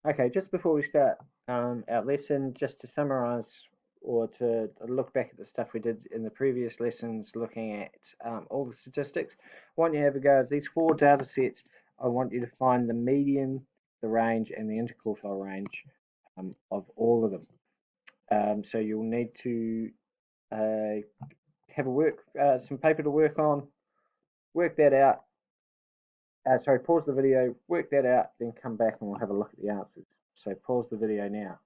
Okay, just before we start our lesson, just to summarize or to look back at the stuff we did in the previous lessons, looking at all the statistics, I want you to have a go at these four data sets. I want you to find the median, the range, and the interquartile range of all of them. So you'll need to have some paper to work on, work that out. Sorry, pause the video, work that out, then come back and we'll have a look at the answers. So pause the video now.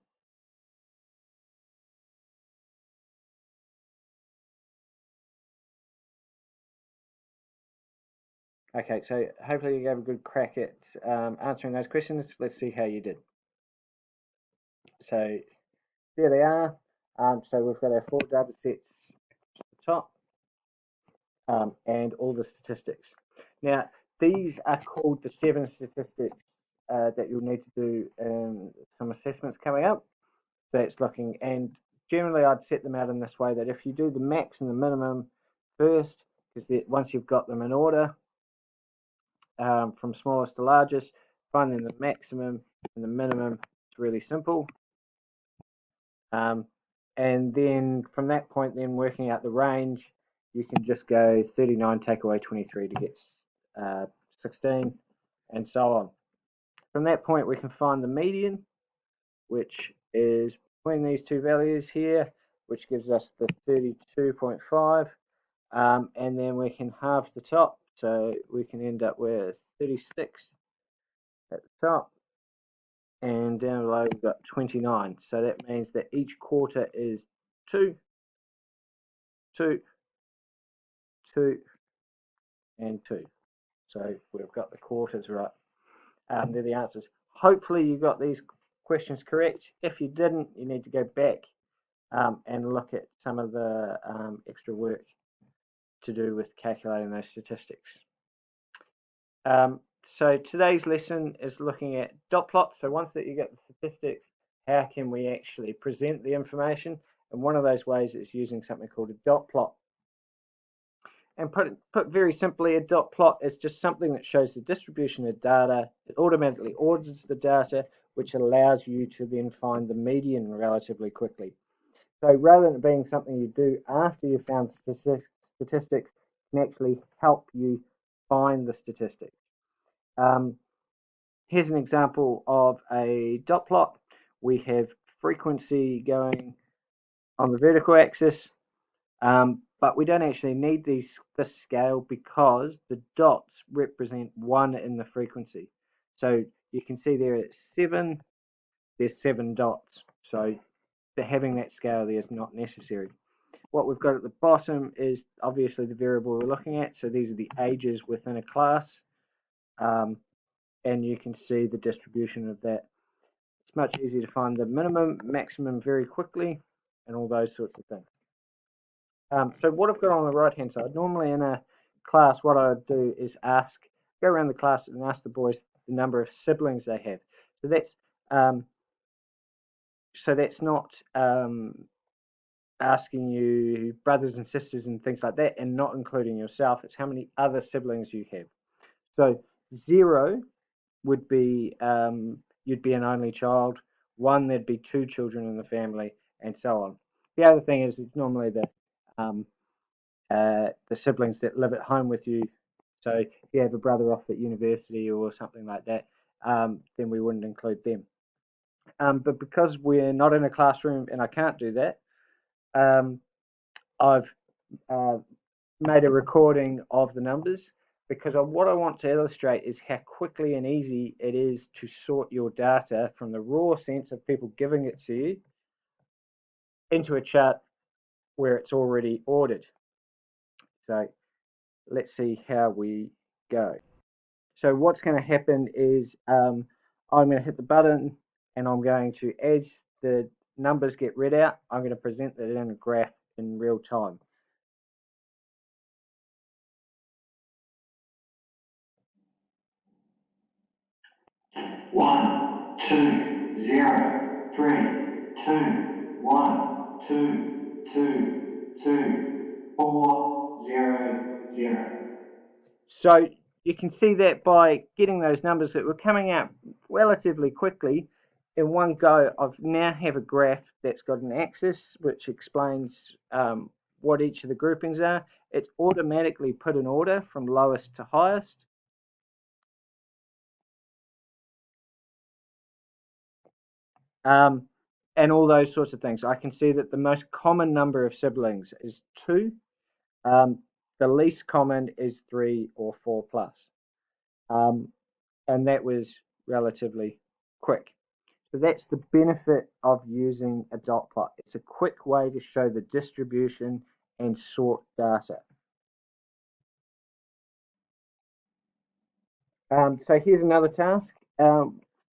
Okay, so hopefully you have a good crack at answering those questions. Let's see how you did. So there they are. So we've got our four data sets at the top and all the statistics. Now, these are called the 7 statistics that you'll need to do some assessments coming up. So it's looking, and generally I'd set them out in this way, that if you do the max and the minimum first, because once you've got them in order, from smallest to largest, finding the maximum and the minimum is really simple. And then from that point, then working out the range, you can just go 39 take away 23 to get 16, and so on. From that point, we can find the median, which is between these two values here, which gives us the 32.5, and then we can halve the top, so we can end up with 36 at the top, and down below we've got 29. So that means that each quarter is 2, 2, 2, and 2. So we've got the quarters right. They're the answers. Hopefully you got these questions correct. If you didn't, you need to go back and look at some of the extra work to do with calculating those statistics. So today's lesson is looking at dot plots. So once that you get the statistics, how can we actually present the information? And one of those ways is using something called a dot plot. And put very simply, a dot plot is just something that shows the distribution of data. It automatically orders the data, which allows you to then find the median relatively quickly. So rather than it being something you do after you've found statistics, it can actually help you find the statistics. Here's an example of a dot plot. We have frequency going on the vertical axis, but we don't actually need this scale because the dots represent 1 in the frequency. So you can see there it's 7, there's 7 dots. So having that scale there is not necessary. What we've got at the bottom is obviously the variable we're looking at. So these are the ages within a class. And you can see the distribution of that. It's much easier to find the minimum, maximum very quickly, and all those sorts of things. So what I've got on the right hand side, normally in a class, what I would do is go around the class and ask the boys the number of siblings they have. So that's not asking you brothers and sisters and things like that, and not including yourself. It's how many other siblings you have. So 0 would be you'd be an only child. 1, there'd be 2 children in the family, and so on. The other thing is normally the siblings that live at home with you. So if you have a brother off at university or something like that, then we wouldn't include them. But because we're not in a classroom and I can't do that, I've made a recording of the numbers, because what I want to illustrate is how quickly and easy it is to sort your data from the raw sense of people giving it to you into a chart where it's already ordered. So let's see how we go. So what's going to happen is I'm going to hit the button, and I'm going to, as the numbers get read out, I'm going to present that in a graph in real time. One, two, 0, 3, 2, 1, 2, 2, 2, 4, 0, 0. So you can see that by getting those numbers that were coming out relatively quickly, in one go, I've now have a graph that's got an axis which explains what each of the groupings are. It's automatically put in order from lowest to highest. And all those sorts of things. I can see that the most common number of siblings is 2. The least common is 3 or 4 plus. And that was relatively quick. So that's the benefit of using a dot plot. It's a quick way to show the distribution and sort data. So here's another task.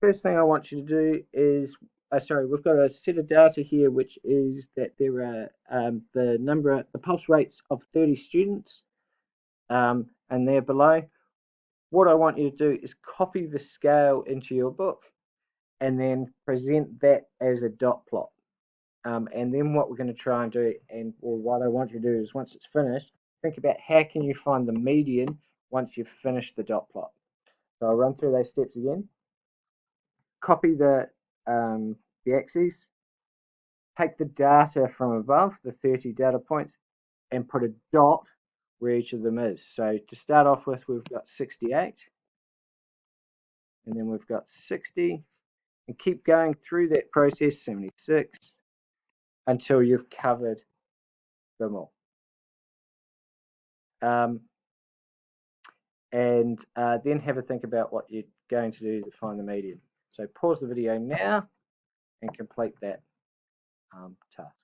First thing I want you to do is, we've got a set of data here, which is that there are the pulse rates of 30 students, and they're below. What I want you to do is copy the scale into your book and then present that as a dot plot. And then what we're going to try and do, or what I want you to do is once it's finished, think about how can you find the median once you've finished the dot plot. So I'll run through those steps again. Copy the axes, take the data from above, the 30 data points, and put a dot where each of them is. So to start off with, we've got 68, and then we've got 60, and keep going through that process, 76, until you've covered them all. And then have a think about what you're going to do to find the median. So pause the video now and complete that task.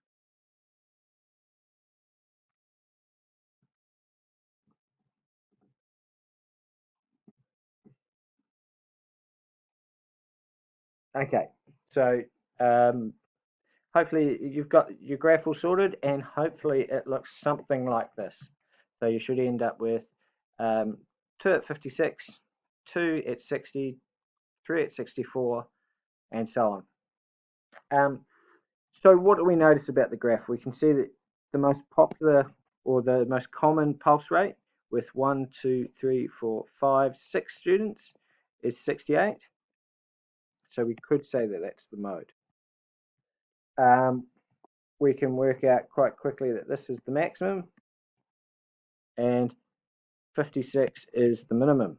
Okay, so hopefully you've got your graph all sorted, and hopefully it looks something like this. So you should end up with 2 at 56, 2 at 60, 3 at 64, and so on. So what do we notice about the graph? We can see that the most popular or the most common pulse rate with 1, 2, 3, 4, 5, 6 students is 68. So we could say that that's the mode. We can work out quite quickly that this is the maximum and 56 is the minimum.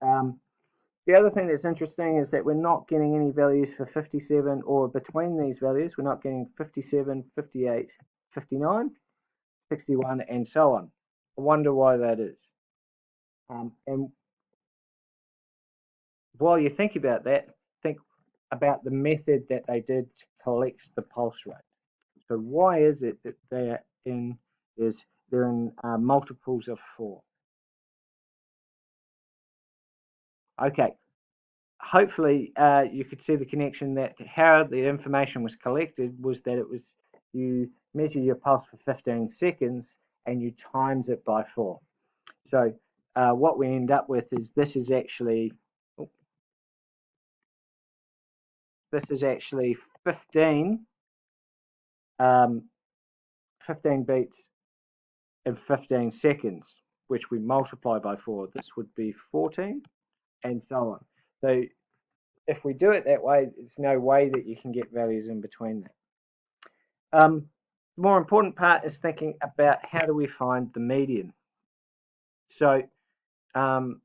The other thing that's interesting is that we're not getting any values for 57 or between these values. We're not getting 57, 58, 59, 61, and so on. I wonder why that is. And while you think about that, think about the method that they did to collect the pulse rate. So why is it that they're in multiples of 4? Okay, hopefully you could see the connection that how the information was collected was that it was you measure your pulse for 15 seconds and you times it by 4. So what we end up with is this is actually 15 beats in 15 seconds, which we multiply by 4. This would be 14, and so on. So if we do it that way, there's no way that you can get values in between that. The more important part is thinking about how do we find the median. So, and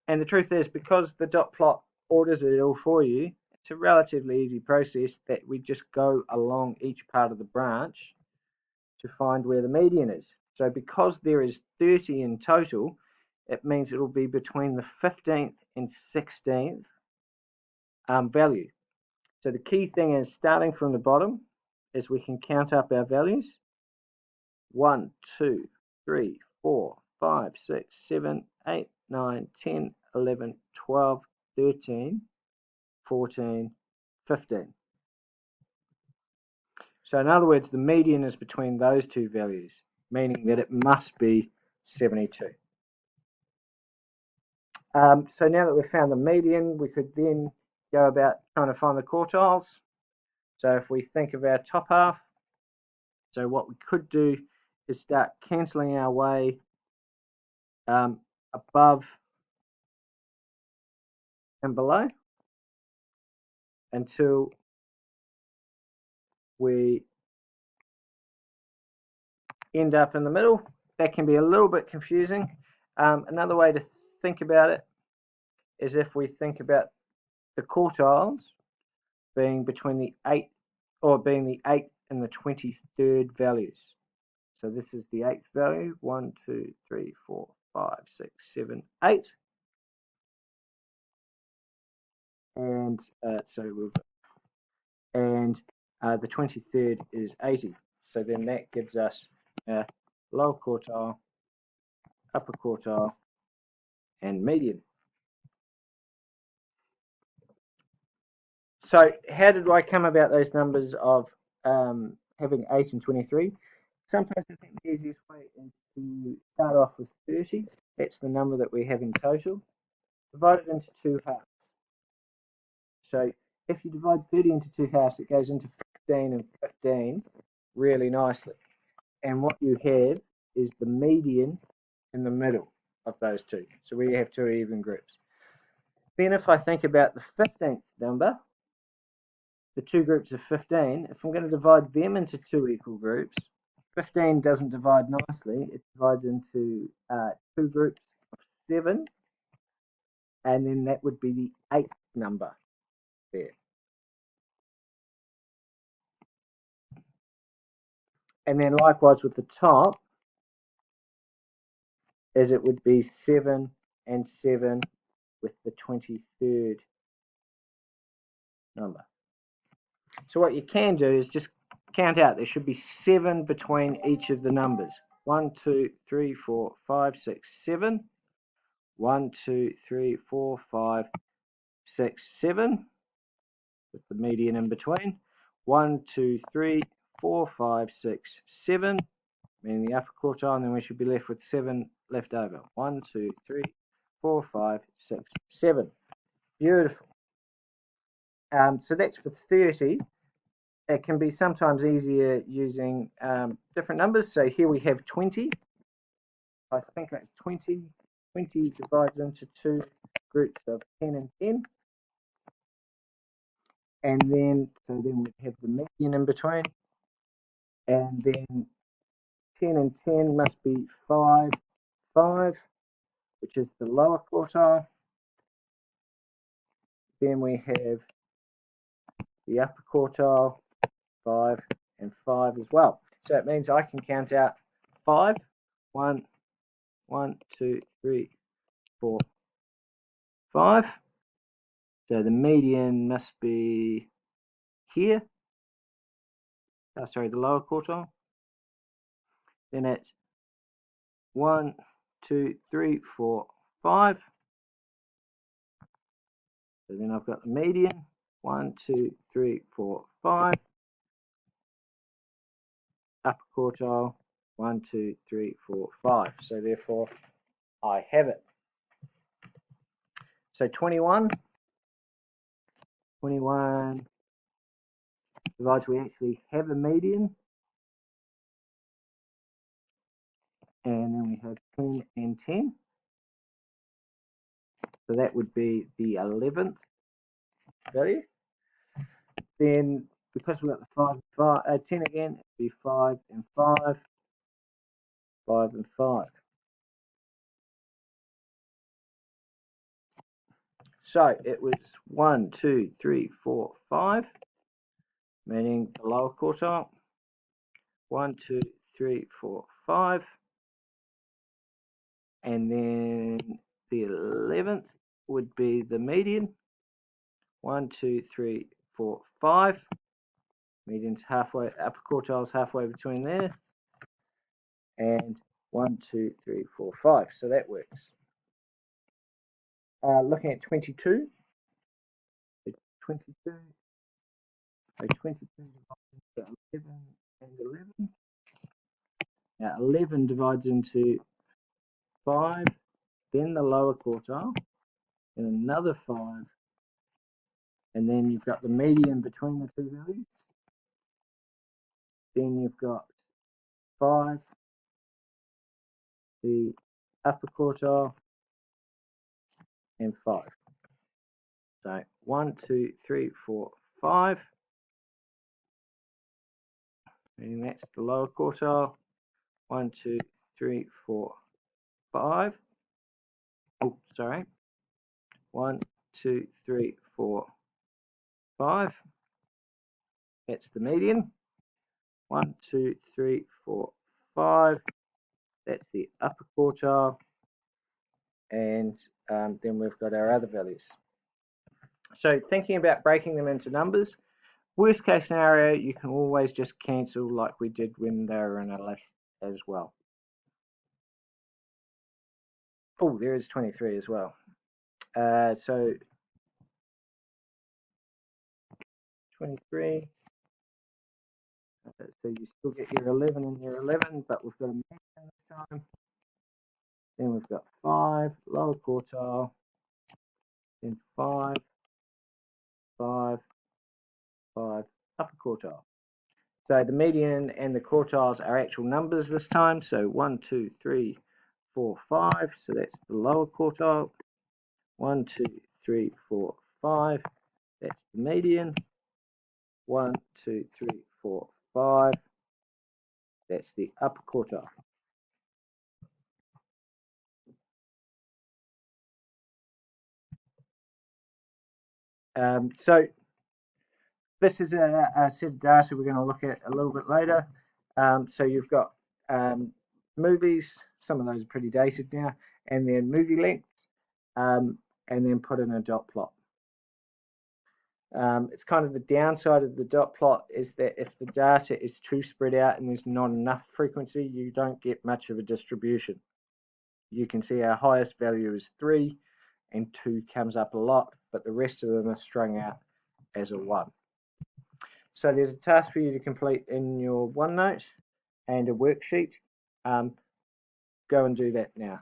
the truth is, because the dot plot orders it all for you, it's a relatively easy process that we just go along each part of the branch to find where the median is. So because there is 30 in total, it means it will be between the 15th and 16th value. So the key thing is starting from the bottom is we can count up our values. 1, 2, 3, 4, 5, 6, 7, 8, 9, 10, 11, 12, 13, 14, 15. So in other words, the median is between those two values, meaning that it must be 72. So now that we've found the median, we could then go about trying to find the quartiles. So if we think of our top half, so what we could do is start cancelling our way above and below until we end up in the middle. That can be a little bit confusing. Another way to think about it is if we think about the quartiles being between the 8th and the 23rd values. So this is the 8th value, 1, 2, 3, 4, 5, 6, 7, 8. And the 23rd is 80. So then that gives us a lower quartile, upper quartile, and median. So how did I come about those numbers of having 8 and 23? Sometimes I think the easiest way is to start off with 30. That's the number that we have in total, divided into 2 halves. So if you divide 30 into 2 halves, it goes into 15 and 15 really nicely. And what you have is the median in the middle of those two. So we have 2 even groups. Then if I think about the 15th number, the 2 groups of 15, if I'm going to divide them into 2 equal groups, 15 doesn't divide nicely. It divides into 2 groups of 7, and then that would be the 8th number there. And then likewise with the top, as it would be 7 and 7 with the 23rd number. So what you can do is just count out. There should be 7 between each of the numbers. 1, 2, 3, 4, 5, 6, 7. 1, 2, 3, 4, 5, 6, 7 with the median in between. 1, 2, 3, 4, 5, 6, 7, meaning the upper quartile, and then we should be left with 7 left over. 1, 2, 3, 4, 5, 6, 7. Beautiful. So that's for 30. It can be sometimes easier using different numbers. So here we have 20. I think that's 20. 20 divides into 2 groups of 10 and 10. And then, so then we have the median in between. And then 10 and 10 must be 5, 5, which is the lower quartile. Then we have the upper quartile, 5 and 5 as well. So it means I can count out 5, 1, 1, 2, 3, 4, 5. So the median must be here. Oh, sorry, the lower quartile. Then it's 1, 2, 3, 4, 5. So then I've got the median. 1, 2, 3, 4, 5. Upper quartile. 1, 2, 3, 4, 5. So therefore, I have it. So 21 divides, we actually have a median. And then we have 10 and 10. So that would be the 11th value. Then, because we've got the 10 again, it'd be 5 and 5, 5 and 5. So it was 1, 2, 3, 4, 5, meaning the lower quartile. 1, 2, 3, 4, 5. And then the 11th would be the median. 1, 2, 3, 4, 5. Median's halfway, upper quartile's halfway between there. And 1, 2, 3, 4, 5. So that works. Looking at 22. 22. So 22 divides into 11 and 11. Now 11 divides into 5, then the lower quartile, and another 5, and then you've got the median between the two values. Then you've got 5, the upper quartile, and 5. So 1, 2, 3, 4, 5. And that's the lower quartile. 1, 2, 3, 4, 5. Oh, sorry. 1, 2, 3, 4, 5. That's the median. 1, 2, 3, 4, 5. That's the upper quartile. And then we've got our other values. So thinking about breaking them into numbers, worst case scenario, you can always just cancel like we did when they were in a list as well. Oh, there is 23 as well. So 23. So you still get your 11 and your 11, but we've got a median this time. Then we've got 5, lower quartile. Then 5, 5, 5, upper quartile. So the median and the quartiles are actual numbers this time. So 1, 2, 3, 4, 5. So that's the lower quartile. 1, 2, 3, 4, 5. That's the median. 1, 2, 3, 4, 5. That's the upper quartile. So this is a set of data we're going to look at a little bit later. So you've got movies, some of those are pretty dated now, and then movie lengths, and then put in a dot plot. It's kind of the downside of the dot plot is that if the data is too spread out and there's not enough frequency, you don't get much of a distribution. You can see our highest value is 3 and 2 comes up a lot, but the rest of them are strung out as a 1. So there's a task for you to complete in your OneNote and a worksheet. Go and do that now.